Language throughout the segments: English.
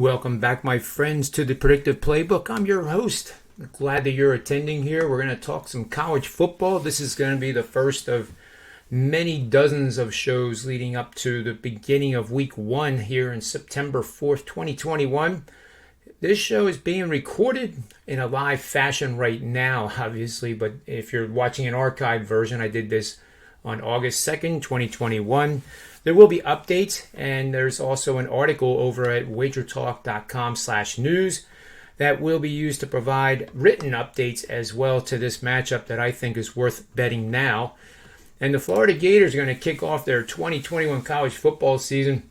Welcome back, my friends, to the Predictive Playbook. I'm your host. Glad that you're attending here. We're going to talk some college football. This is going to be the first of many dozens of shows leading up to the beginning of week 1 here in September 4th, 2021. This show is being recorded in a live fashion right now, obviously, but if you're watching an archived version, I did this on August 2nd, 2021. There will be updates, and there's also an article over at WagerTalk.com/news that will be used to provide written updates as well to this matchup that I think is worth betting now. And the Florida Gators are going to kick off their 2021 college football season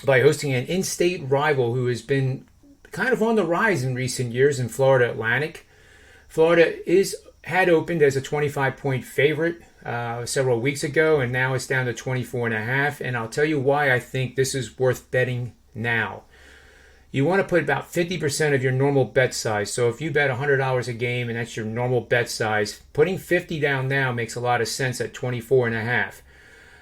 by hosting an in-state rival who has been kind of on the rise in recent years in Florida Atlantic. Florida had opened as a 25-point favorite several weeks ago, and now it's down to 24.5. And I'll tell you why I think this is worth betting now. You want to put about 50% of your normal bet size. So if you bet $100 a game and that's your normal bet size, putting 50 down now makes a lot of sense at 24.5.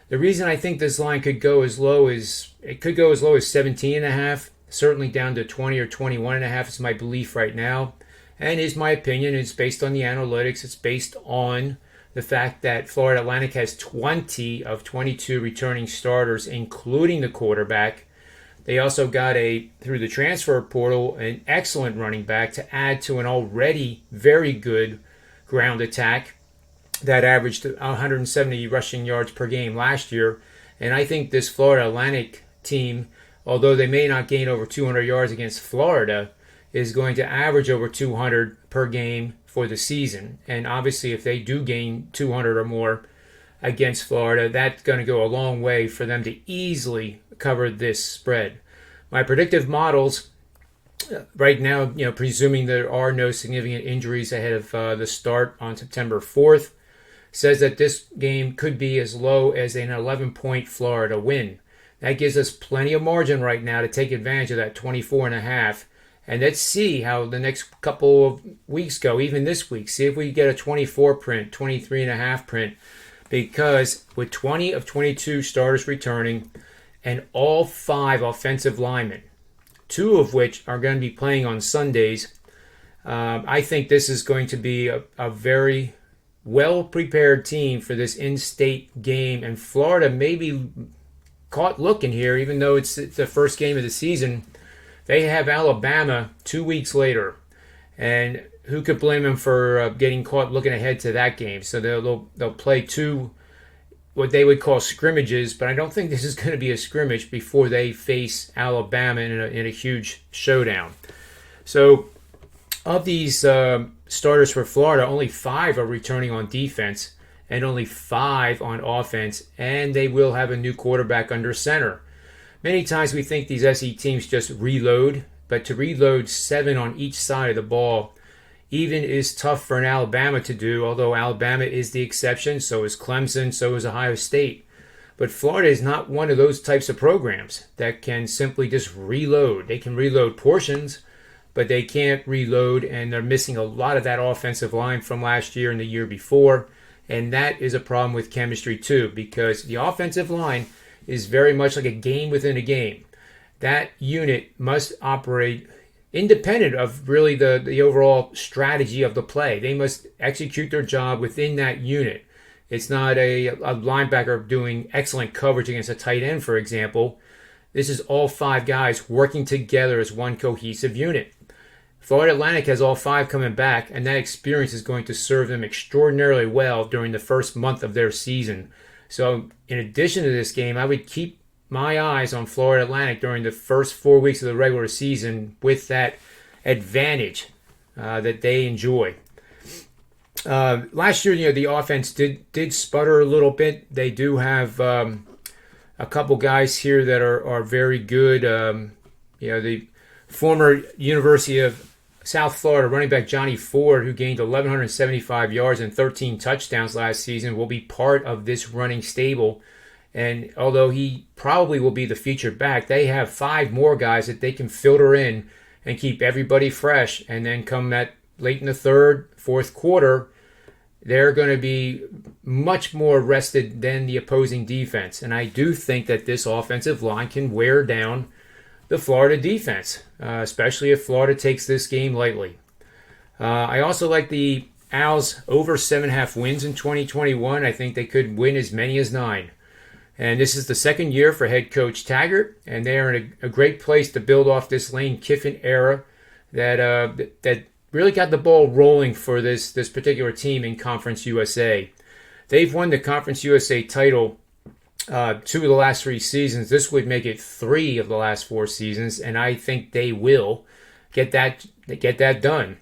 The reason I think this line could go as low as 17.5, certainly down to 20 or 21.5 is my belief right now. And is my opinion. It's based on the analytics. It's based on the fact that Florida Atlantic has 20 of 22 returning starters, including the quarterback. They also got through the transfer portal, an excellent running back to add to an already very good ground attack that averaged 170 rushing yards per game last year. And I think this Florida Atlantic team, although they may not gain over 200 yards against Florida, is going to average over 200 per game for the season. And obviously, if they do gain 200 or more against Florida, that's going to go a long way for them to easily cover this spread. My predictive models right now, presuming there are no significant injuries ahead of the start on September 4th, says that this game could be as low as an 11-point Florida win. That gives us plenty of margin right now to take advantage of that 24.5. And let's see how the next couple of weeks go, even this week. See if we get a 24 print, 23.5 print. Because with 20 of 22 starters returning and all 5 offensive linemen, 2 of which are going to be playing on Sundays, I think this is going to be a very well-prepared team for this in-state game. And Florida may be caught looking here, even though it's the first game of the season. They have Alabama 2 weeks later, and who could blame them for getting caught looking ahead to that game? So they'll play 2 what they would call scrimmages, but I don't think this is going to be a scrimmage before they face Alabama in a huge showdown. So of these starters for Florida, only 5 are returning on defense and only 5 on offense, and they will have a new quarterback under center. Many times we think these SE teams just reload, but to reload 7 on each side of the ball even is tough for an Alabama to do, although Alabama is the exception, so is Clemson, so is Ohio State. But Florida is not one of those types of programs that can simply just reload. They can reload portions, but they can't reload, and they're missing a lot of that offensive line from last year and the year before, and that is a problem with chemistry too, because the offensive line is very much like a game within a game. That unit must operate independent of really the overall strategy of the play. They must execute their job within that unit. It's not a linebacker doing excellent coverage against a tight end, for example. This is all 5 guys working together as one cohesive unit. Florida Atlantic has all 5 coming back, and that experience is going to serve them extraordinarily well during the first month of their season. So in addition to this game, I would keep my eyes on Florida Atlantic during the first 4 weeks of the regular season with that advantage that they enjoy. Last year, the offense did sputter a little bit. They do have a couple guys here that are very good. The former University of South Florida running back Johnny Ford, who gained 1,175 yards and 13 touchdowns last season, will be part of this running stable. And although he probably will be the featured back, they have 5 more guys that they can filter in and keep everybody fresh. And then come that late in the third, fourth quarter, they're going to be much more rested than the opposing defense. And I do think that this offensive line can wear down the Florida defense, especially if Florida takes this game lightly. I also like the Owls over 7.5 wins in 2021. I think they could win as many as 9. And this is the second year for head coach Taggart, and they are in a great place to build off this Lane Kiffin era that really got the ball rolling for this particular team in Conference USA. They've won the Conference USA title 2 of the last 3 seasons. This would make it 3 of the last 4 seasons, and I think they will get that done.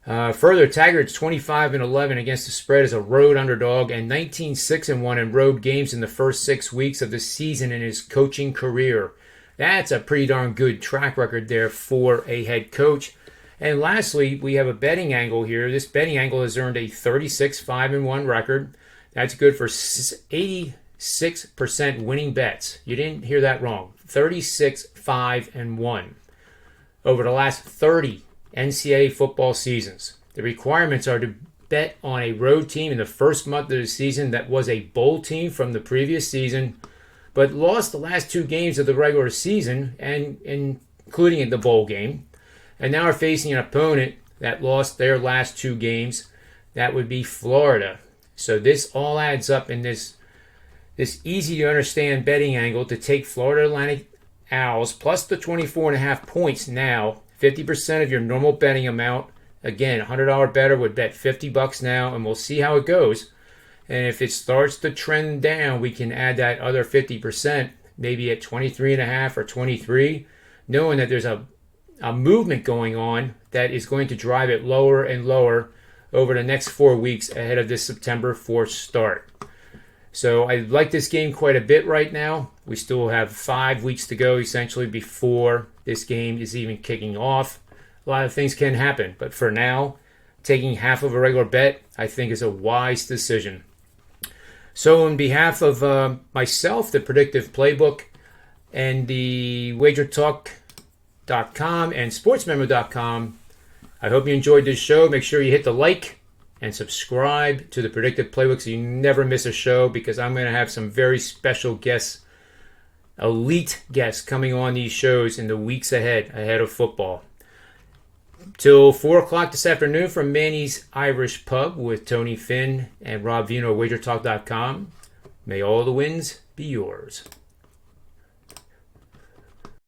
Further, Taggart's 25-11 against the spread as a road underdog and 19-6-1 in road games in the first 6 weeks of the season in his coaching career. That's a pretty darn good track record there for a head coach. And lastly, we have a betting angle here. This betting angle has earned a 36-5-1 record. That's good for 86% winning bets. You didn't hear that wrong. 36-5-1 over the last 30 NCAA football seasons. The requirements are to bet on a road team in the first month of the season that was a bowl team from the previous season, but lost the last 2 games of the regular season, and including in the bowl game, and now are facing an opponent that lost their last 2 games. That would be Florida. So this all adds up in this easy to understand betting angle to take Florida Atlantic Owls plus the 24.5 points now. 50% of your normal betting amount. Again, $100 better would bet $50 now, and we'll see how it goes. And if it starts to trend down, we can add that other 50%, maybe at 23.5 or 23, knowing that there's a movement going on that is going to drive it lower and lower over the next 4 weeks ahead of this September 4th start. So I like this game quite a bit right now. We still have 5 weeks to go essentially before this game is even kicking off. A lot of things can happen, but for now, taking half of a regular bet, I think, is a wise decision. So on behalf of myself, the Predictive Playbook, and the WagerTalk.com and Sportsmemo.com, I hope you enjoyed this show. Make sure you hit the like and subscribe to the Predictive Playbook so you never miss a show, because I'm going to have some very special guests, elite guests, coming on these shows in the weeks ahead of football. Till 4 o'clock this afternoon from Manny's Irish Pub with Tony Finn and Rob Vino at WagerTalk.com. May all the wins be yours.